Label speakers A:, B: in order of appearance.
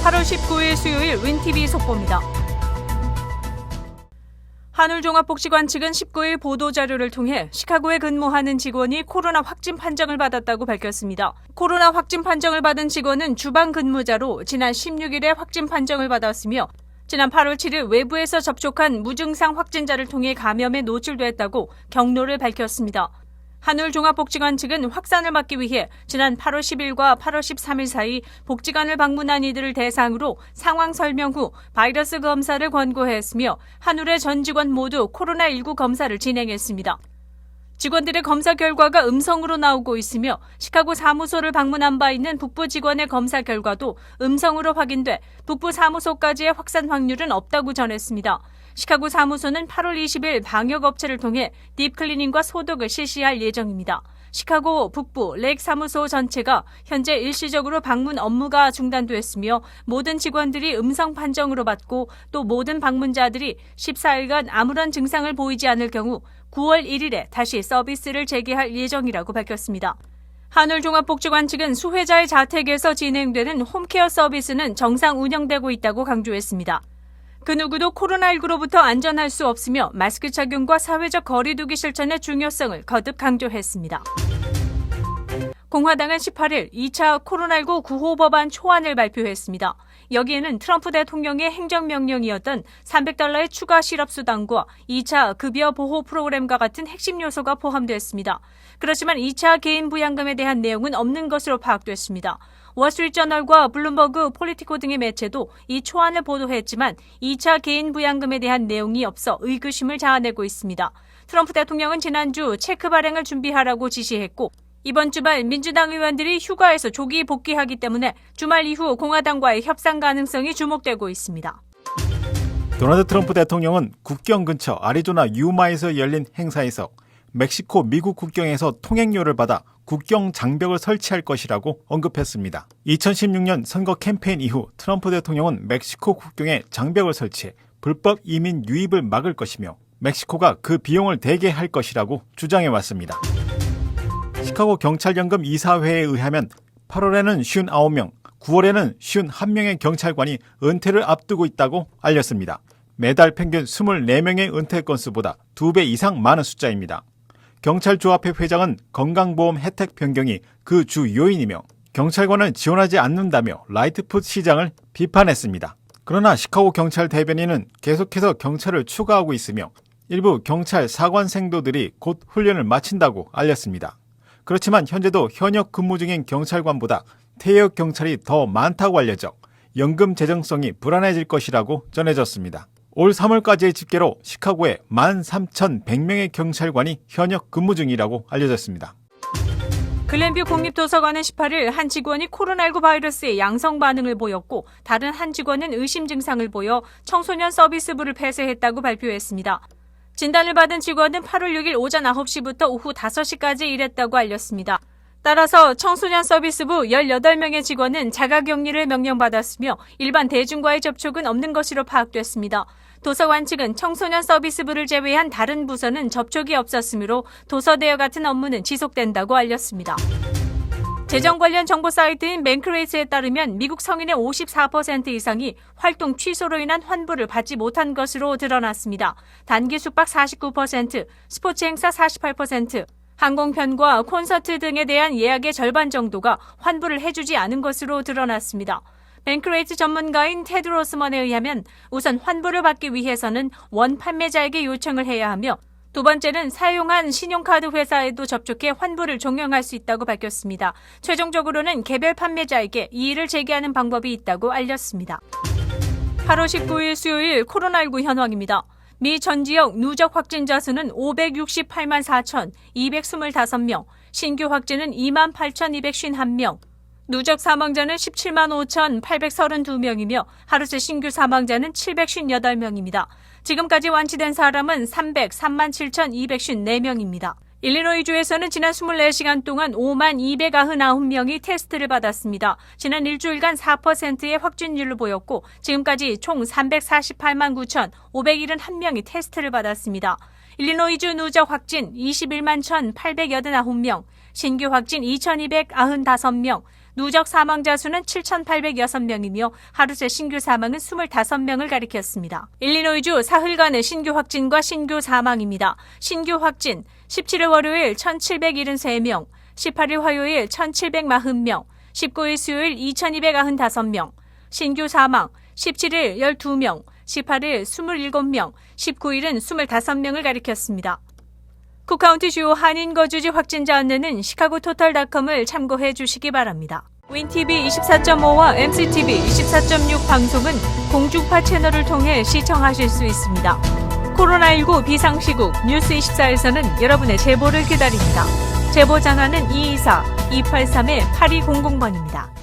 A: 8월 19일 수요일 윈TV 속보입니다. 한울종합복지관 측은 19일 보도자료를 통해 시카고에 근무하는 직원이 코로나 확진 판정을 받았다고 밝혔습니다. 코로나 확진 판정을 받은 직원은 주방 근무자로 지난 16일에 확진 판정을 받았으며 지난 8월 7일 외부에서 접촉한 무증상 확진자를 통해 감염에 노출됐다고 경로를 밝혔습니다. 한울종합복지관 측은 확산을 막기 위해 지난 8월 10일과 8월 13일 사이 복지관을 방문한 이들을 대상으로 상황 설명 후 바이러스 검사를 권고했으며 한울의 전 직원 모두 코로나19 검사를 진행했습니다. 직원들의 검사 결과가 음성으로 나오고 있으며 시카고 사무소를 방문한 바 있는 북부 직원의 검사 결과도 음성으로 확인돼 북부 사무소까지의 확산 확률은 없다고 전했습니다. 시카고 사무소는 8월 20일 방역업체를 통해 딥클리닝과 소독을 실시할 예정입니다. 시카고 북부 렉 사무소 전체가 현재 일시적으로 방문 업무가 중단됐으며 모든 직원들이 음성 판정으로 받고 또 모든 방문자들이 14일간 아무런 증상을 보이지 않을 경우 9월 1일에 다시 서비스를 재개할 예정이라고 밝혔습니다. 한울종합복지관 측은 수혜자의 자택에서 진행되는 홈케어 서비스는 정상 운영되고 있다고 강조했습니다. 그 누구도 코로나19로부터 안전할 수 없으며 마스크 착용과 사회적 거리 두기 실천의 중요성을 거듭 강조했습니다. 공화당은 18일 2차 코로나19 구호 법안 초안을 발표했습니다. 여기에는 트럼프 대통령의 행정명령이었던 $300의 추가 실업수당과 2차 급여 보호 프로그램과 같은 핵심 요소가 포함됐습니다. 그렇지만 2차 개인 부양금에 대한 내용은 없는 것으로 파악됐습니다. 월스트리트저널과 블룸버그 폴리티코 등의 매체도 이 초안을 보도했지만 2차 개인 부양금에 대한 내용이 없어 의구심을 자아내고 있습니다. 트럼프 대통령은 지난주 체크 발행을 준비하라고 지시했고 이번 주말 민주당 의원들이 휴가에서 조기 복귀하기 때문에 주말 이후 공화당과의 협상 가능성이 주목되고 있습니다.
B: 도널드 트럼프 대통령은 국경 근처 아리조나 유마에서 열린 행사에서 멕시코 미국 국경에서 통행료를 받아 국경 장벽을 설치할 것이라고 언급했습니다. 2016년 선거 캠페인 이후 트럼프 대통령은 멕시코 국경에 장벽을 설치해 불법 이민 유입을 막을 것이며 멕시코가 그 비용을 대게 할 것이라고 주장해왔습니다. 시카고 경찰연금 이사회에 의하면 8월에는 59명, 9월에는 51명의 경찰관이 은퇴를 앞두고 있다고 알렸습니다. 매달 평균 24명의 은퇴 건수보다 2배 이상 많은 숫자입니다. 경찰조합회 회장은 건강보험 혜택 변경이 그 주 요인이며 경찰관을 지원하지 않는다며 라이트풋 시장을 비판했습니다. 그러나 시카고 경찰 대변인은 계속해서 경찰을 추가하고 있으며 일부 경찰 사관생도들이 곧 훈련을 마친다고 알렸습니다. 그렇지만 현재도 현역 근무 중인 경찰관보다 퇴역 경찰이 더 많다고 알려져 연금 재정성이 불안해질 것이라고 전해졌습니다. 올 3월까지의 집계로 시카고에 13,100명의 경찰관이 현역 근무 중이라고 알려졌습니다.
A: 글렌뷰 국립도서관은 18일 한 직원이 코로나19 바이러스의 양성 반응을 보였고 다른 한 직원은 의심 증상을 보여 청소년 서비스부를 폐쇄했다고 발표했습니다. 진단을 받은 직원은 8월 6일 오전 9시부터 오후 5시까지 일했다고 알렸습니다. 따라서 청소년 서비스부 18명의 직원은 자가격리를 명령받았으며 일반 대중과의 접촉은 없는 것으로 파악됐습니다. 도서관 측은 청소년 서비스부를 제외한 다른 부서는 접촉이 없었으므로 도서대여 같은 업무는 지속된다고 알렸습니다. 재정 관련 정보 사이트인 뱅크레이츠에 따르면 미국 성인의 54% 이상이 활동 취소로 인한 환불을 받지 못한 것으로 드러났습니다. 단기 숙박 49%, 스포츠 행사 48%, 항공편과 콘서트 등에 대한 예약의 절반 정도가 환불을 해주지 않은 것으로 드러났습니다. 뱅크레이트 전문가인 테드 로스먼에 의하면 우선 환불을 받기 위해서는 원 판매자에게 요청을 해야 하며 두 번째는 사용한 신용카드 회사에도 접촉해 환불을 종용할 수 있다고 밝혔습니다. 최종적으로는 개별 판매자에게 이의를 제기하는 방법이 있다고 알렸습니다. 8월 19일 수요일 코로나19 현황입니다. 미 전 지역 누적 확진자 수는 568만 4,225명, 신규 확진은 28,251명, 누적 사망자는 17만 5,832명이며 하루새 신규 사망자는 758명입니다. 지금까지 완치된 사람은 303만 7,254명입니다. 일리노이주에서는 지난 24시간 동안 5만 299명이 테스트를 받았습니다. 지난 일주일간 4%의 확진율을 보였고 지금까지 총 348만 9,571명이 테스트를 받았습니다. 일리노이주 누적 확진 21만 1,889명, 신규 확진 2,295명, 누적 사망자 수는 7,806명이며 하루 새 신규 사망은 25명을 가리켰습니다. 일리노이주 사흘간의 신규 확진과 신규 사망입니다. 신규 확진 17일 월요일 1,773명, 18일 화요일 1,740명, 19일 수요일 2,295명, 신규 사망 17일 12명, 18일 27명, 19일은 25명을 가리켰습니다. 쿡카운티 주요 한인 거주지 확진자 안내는 시카고토털닷컴을 참고해 주시기 바랍니다. 윈TV 24.5와 MCTV 24.6 방송은 공중파 채널을 통해 시청하실 수 있습니다. 코로나19 비상시국 뉴스24에서는 여러분의 제보를 기다립니다. 제보 전화는 224-283-8200번입니다.